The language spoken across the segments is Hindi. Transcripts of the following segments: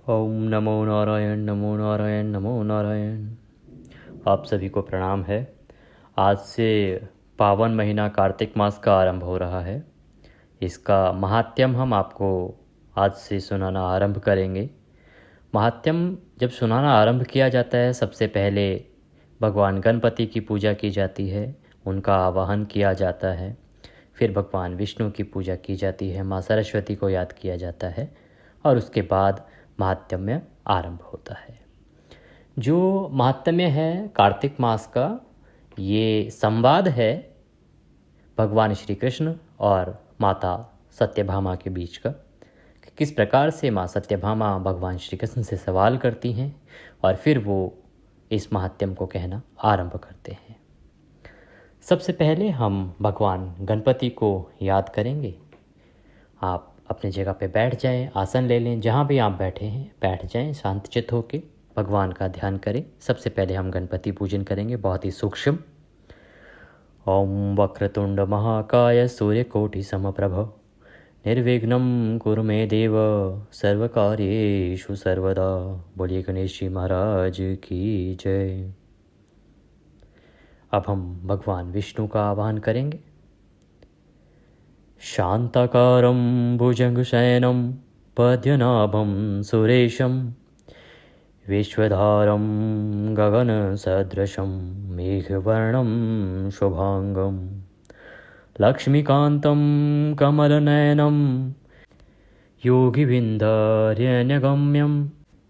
ओम नमो नारायण नमो नारायण नमो नारायण। आप सभी को प्रणाम है। आज से पावन महीना कार्तिक मास का आरंभ हो रहा है। इसका महात्म्य हम आपको आज से सुनाना आरंभ करेंगे। महात्म्य जब सुनाना आरंभ किया जाता है, सबसे पहले भगवान गणपति की पूजा की जाती है, उनका आवाहन किया जाता है। फिर भगवान विष्णु की पूजा की जाती है, माँ सरस्वती को याद किया जाता है और उसके बाद महात्म्य आरंभ होता है। जो महात्म्य है कार्तिक मास का, ये संवाद है भगवान श्री कृष्ण और माता सत्यभामा के बीच का। कि किस प्रकार से माँ सत्यभामा भगवान श्री कृष्ण से सवाल करती हैं और फिर वो इस महात्म्य को कहना आरंभ करते हैं। सबसे पहले हम भगवान गणपति को याद करेंगे। आप अपने जगह पे बैठ जाएं, आसन ले लें, जहाँ भी आप बैठे हैं बैठ जाएं, शांतचित्त होके भगवान का ध्यान करें। सबसे पहले हम गणपति पूजन करेंगे, बहुत ही सूक्ष्म। ओम वक्रतुंड महाकाय सूर्यकोटि समप्रभ निर्विघ्नं कुरु मे देव सर्वकार्येषु सर्वदा। बोलिए गणेश जी महाराज की जय। अब हम भगवान विष्णु का आह्वान करेंगे। शांताकारं भुजंगशयनं पद्मनाभं सुरेशं विश्वधारं गगनसदृशं मेघवर्णं शुभांगं लक्ष्मीकान्तं कमलनयनं योगिविन्दार्यनगम्यं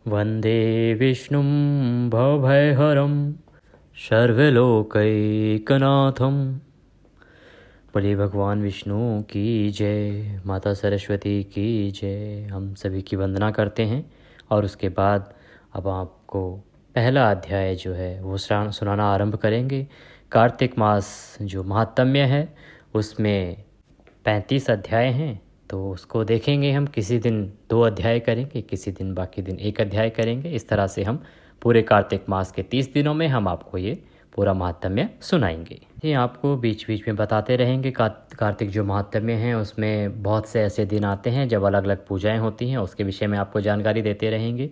वन्दे विष्णुं भवभयहरं सर्वलोकैकनाथम्। बोले भगवान विष्णु की जय, माता सरस्वती की जय। हम सभी की वंदना करते हैं और उसके बाद अब आपको पहला अध्याय जो है वो सुनाना आरंभ करेंगे। कार्तिक मास जो महात्म्य है उसमें 35 अध्याय हैं, तो उसको देखेंगे हम। किसी दिन 2 अध्याय करेंगे, किसी दिन बाकी दिन 1 अध्याय करेंगे। इस तरह से हम पूरे कार्तिक मास के 30 दिनों में हम आपको ये पूरा महात्म्य सुनाएंगे। ये आपको बीच बीच में बताते रहेंगे। कार्तिक जो महात्म्य हैं उसमें बहुत से ऐसे दिन आते हैं जब अलग अलग पूजाएं होती हैं, उसके विषय में आपको जानकारी देते रहेंगे।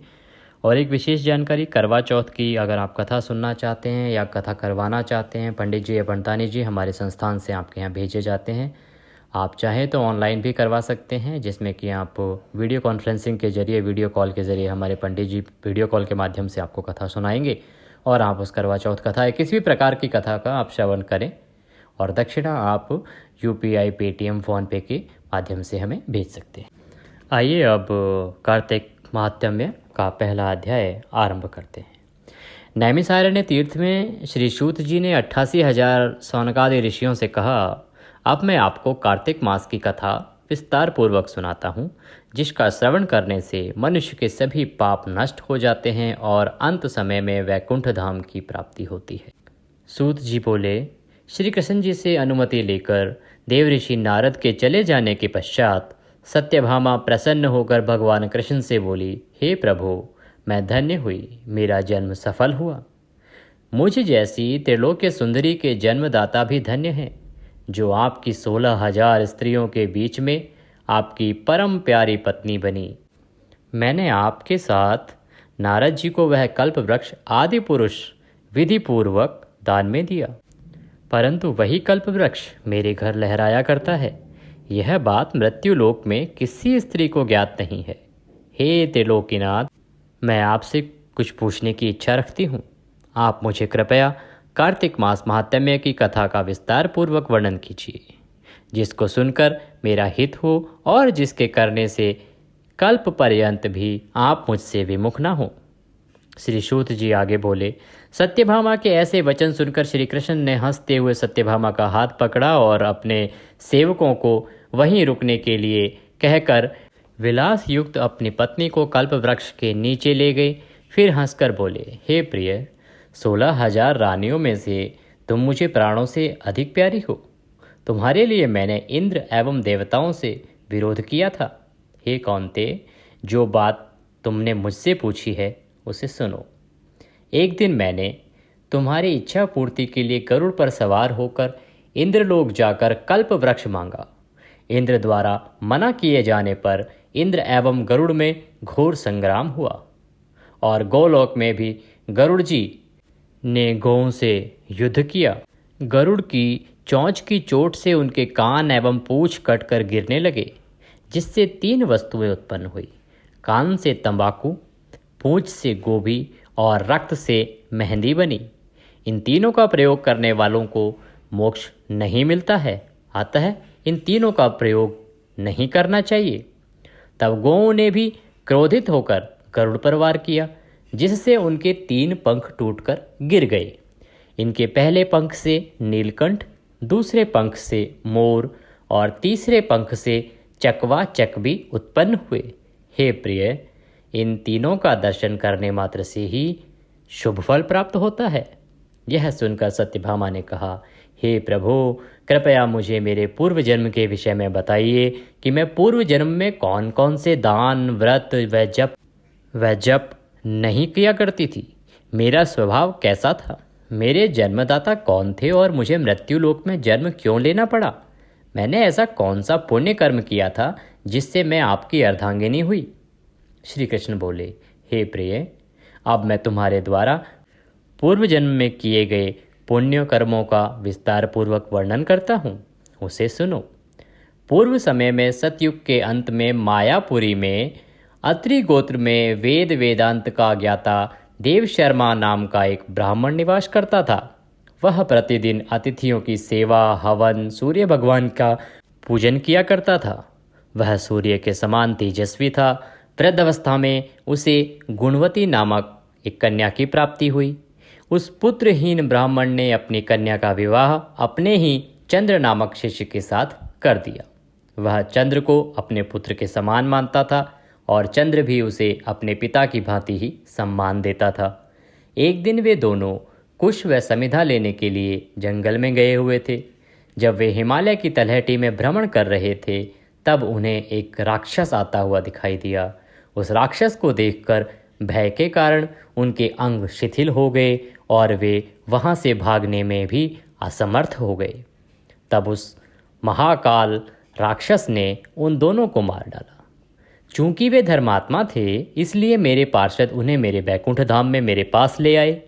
और एक विशेष जानकारी करवा चौथ की, अगर आप कथा सुनना चाहते हैं या कथा करवाना चाहते हैं, पंडित जी या पंडितानी जी हमारे संस्थान से आपके यहाँ भेजे जाते हैं। आप चाहें तो ऑनलाइन भी करवा सकते हैं, जिसमें कि आप वीडियो कॉन्फ्रेंसिंग के जरिए, वीडियो कॉल के ज़रिए हमारे पंडित जी वीडियो कॉल के माध्यम से आपको कथा सुनाएंगे और आप उस करवा चौथ कथा या किसी भी प्रकार की कथा का आप श्रवण करें। और दक्षिणा आप UPI, पेटीएम, फ़ोनपे के माध्यम से हमें भेज सकते हैं। आइए अब कार्तिक महात्म्य का पहला अध्याय आरंभ करते हैं। नैमिषारण्य तीर्थ में श्री सूत जी ने 88,000 सौनकादि ऋषियों से कहा, अब मैं आपको कार्तिक मास की कथा विस्तार पूर्वक सुनाता हूँ, जिसका श्रवण करने से मनुष्य के सभी पाप नष्ट हो जाते हैं और अंत समय में वैकुंठ धाम की प्राप्ति होती है। सूत जी बोले, श्री कृष्ण जी से अनुमति लेकर देव ऋषि नारद के चले जाने के पश्चात सत्यभामा प्रसन्न होकर भगवान कृष्ण से बोली, हे प्रभु, मैं धन्य हुई, मेरा जन्म सफल हुआ। मुझ जैसी त्रिलोक्य सुंदरी के जन्मदाता भी धन्य हैं, जो आपकी 16,000 स्त्रियों के बीच में आपकी परम प्यारी पत्नी बनी। मैंने आपके साथ नारद जी को वह कल्प वृक्ष आदि पुरुष विधि पूर्वक दान में दिया, परंतु वही कल्प वृक्ष मेरे घर लहराया करता है। यह बात मृत्युलोक में किसी स्त्री को ज्ञात नहीं है। हे त्रिलोकीनाथ, मैं आपसे कुछ पूछने की इच्छा रखती हूँ। आप मुझे कृपया कार्तिक मास महात्म्य की कथा का विस्तार पूर्वक वर्णन कीजिए, जिसको सुनकर मेरा हित हो और जिसके करने से कल्प पर्यंत भी आप मुझसे विमुख न हो। श्री सूत जी आगे बोले, सत्यभामा के ऐसे वचन सुनकर श्री कृष्ण ने हंसते हुए सत्यभामा का हाथ पकड़ा और अपने सेवकों को वहीं रुकने के लिए कहकर विलास युक्त अपनी पत्नी को कल्प वृक्ष के नीचे ले गए। फिर हंसकर बोले, हे प्रिय, 16,000 रानियों में से तुम मुझे प्राणों से अधिक प्यारी हो। तुम्हारे लिए मैंने इंद्र एवं देवताओं से विरोध किया था। हे कौन्ते, जो बात तुमने मुझसे पूछी है उसे सुनो। एक दिन मैंने तुम्हारी इच्छा पूर्ति के लिए गरुड़ पर सवार होकर इंद्रलोक जाकर कल्प वृक्ष मांगा। इंद्र द्वारा मना किए जाने पर इंद्र एवं गरुड़ में घोर संग्राम हुआ और गोलोक में भी गरुड़ जी ने गौओं से युद्ध किया। गरुड़ की चोंच की चोट से उनके कान एवं पूंछ कटकर गिरने लगे, जिससे 3 वस्तुएं उत्पन्न हुई। कान से तंबाकू, पूंछ से गोभी और रक्त से मेहंदी बनी। इन तीनों का प्रयोग करने वालों को मोक्ष नहीं मिलता है, अतः इन तीनों का प्रयोग नहीं करना चाहिए। तब गौओं ने भी क्रोधित होकर गरुड़ पर वार किया, जिससे उनके 3 पंख टूटकर गिर गए। इनके पहले पंख से नीलकंठ, दूसरे पंख से मोर और तीसरे पंख से चकवा चकबी उत्पन्न हुए। हे प्रिय, इन तीनों का दर्शन करने मात्र से ही शुभ फल प्राप्त होता है। यह सुनकर सत्यभामा ने कहा, हे प्रभु, कृपया मुझे मेरे पूर्व जन्म के विषय में बताइए कि मैं पूर्व जन्म में कौन कौन से दान, व्रत व जप नहीं किया करती थी। मेरा स्वभाव कैसा था, मेरे जन्मदाता कौन थे और मुझे मृत्युलोक में जन्म क्यों लेना पड़ा। मैंने ऐसा कौन सा पुण्य कर्म किया था जिससे मैं आपकी अर्धांगिनी हुई। श्री कृष्ण बोले, हे प्रिय, अब मैं तुम्हारे द्वारा पूर्व जन्म में किए गए पुण्य कर्मों का विस्तार पूर्वक वर्णन करता हूँ, उसे सुनो। पूर्व समय में सतयुग के अंत में मायापुरी में अत्रि गोत्र में वेद वेदांत का ज्ञाता देव शर्मा नाम का एक ब्राह्मण निवास करता था। वह प्रतिदिन अतिथियों की सेवा, हवन, सूर्य भगवान का पूजन किया करता था। वह सूर्य के समान तेजस्वी था। वृद्धावस्था में उसे गुणवती नामक एक कन्या की प्राप्ति हुई। उस पुत्रहीन ब्राह्मण ने अपनी कन्या का विवाह अपने ही चंद्र नामक शिष्य के साथ कर दिया। वह चंद्र को अपने पुत्र के समान मानता था और चंद्र भी उसे अपने पिता की भांति ही सम्मान देता था। एक दिन वे दोनों कुश व समिधा लेने के लिए जंगल में गए हुए थे। जब वे हिमालय की तलहटी में भ्रमण कर रहे थे, तब उन्हें एक राक्षस आता हुआ दिखाई दिया। उस राक्षस को देखकर भय के कारण उनके अंग शिथिल हो गए और वे वहाँ से भागने में भी असमर्थ हो गए। तब उस महाकाल राक्षस ने उन दोनों को मार डाला। चूंकि वे धर्मात्मा थे, इसलिए मेरे पार्षद उन्हें मेरे बैकुंठ धाम में मेरे पास ले आए।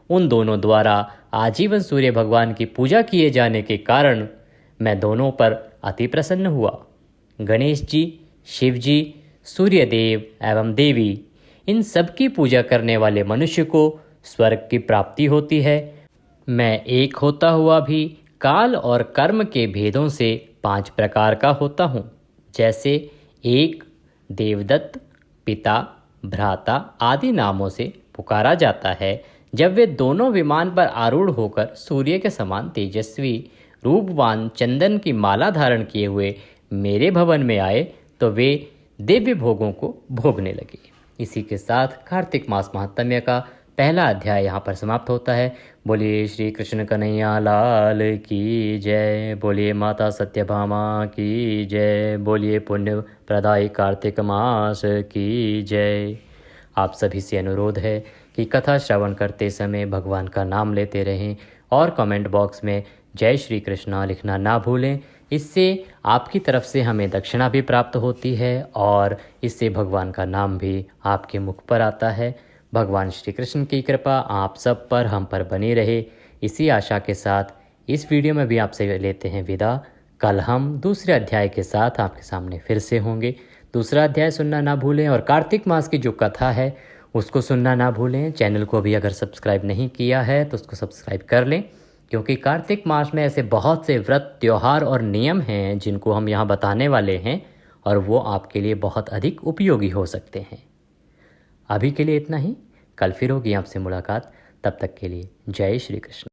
उन दोनों द्वारा आजीवन सूर्य भगवान की पूजा किए जाने के कारण मैं दोनों पर अति प्रसन्न हुआ। गणेश जी, शिव जी, सूर्यदेव एवं देवी, इन सब की पूजा करने वाले मनुष्य को स्वर्ग की प्राप्ति होती है। मैं एक होता हुआ भी काल और कर्म के भेदों से 5 प्रकार का होता हूँ। जैसे एक देवदत्त, पिता, भ्राता आदि नामों से पुकारा जाता है। जब वे दोनों विमान पर आरूढ़ होकर सूर्य के समान तेजस्वी रूपवान चंदन की माला धारण किए हुए मेरे भवन में आए, तो वे दिव्य भोगों को भोगने लगे। इसी के साथ कार्तिक मास महात्म्य का पहला अध्याय यहाँ पर समाप्त होता है। बोलिए श्री कृष्ण कन्हैया लाल की जय। बोलिए माता सत्यभामा की जय। बोलिए पुण्य प्रदायी कार्तिक मास की जय। आप सभी से अनुरोध है कि कथा श्रवण करते समय भगवान का नाम लेते रहें और कमेंट बॉक्स में जय श्री कृष्णा लिखना ना भूलें। इससे आपकी तरफ से हमें दक्षिणा भी प्राप्त होती है और इससे भगवान का नाम भी आपके मुख पर आता है। भगवान श्री कृष्ण की कृपा आप सब पर, हम पर बनी रहे, इसी आशा के साथ इस वीडियो में भी आपसे लेते हैं विदा। कल हम दूसरे अध्याय के साथ आपके सामने फिर से होंगे। दूसरा अध्याय सुनना ना भूलें और कार्तिक मास की जो कथा है उसको सुनना ना भूलें। चैनल को भी अगर सब्सक्राइब नहीं किया है तो उसको सब्सक्राइब कर लें, क्योंकि कार्तिक मास में ऐसे बहुत से व्रत, त्योहार और नियम हैं जिनको हम यहाँ बताने वाले हैं और वो आपके लिए बहुत अधिक उपयोगी हो सकते हैं। अभी के लिए इतना ही। कल फिर होगी आपसे मुलाकात। तब तक के लिए जय श्री कृष्ण।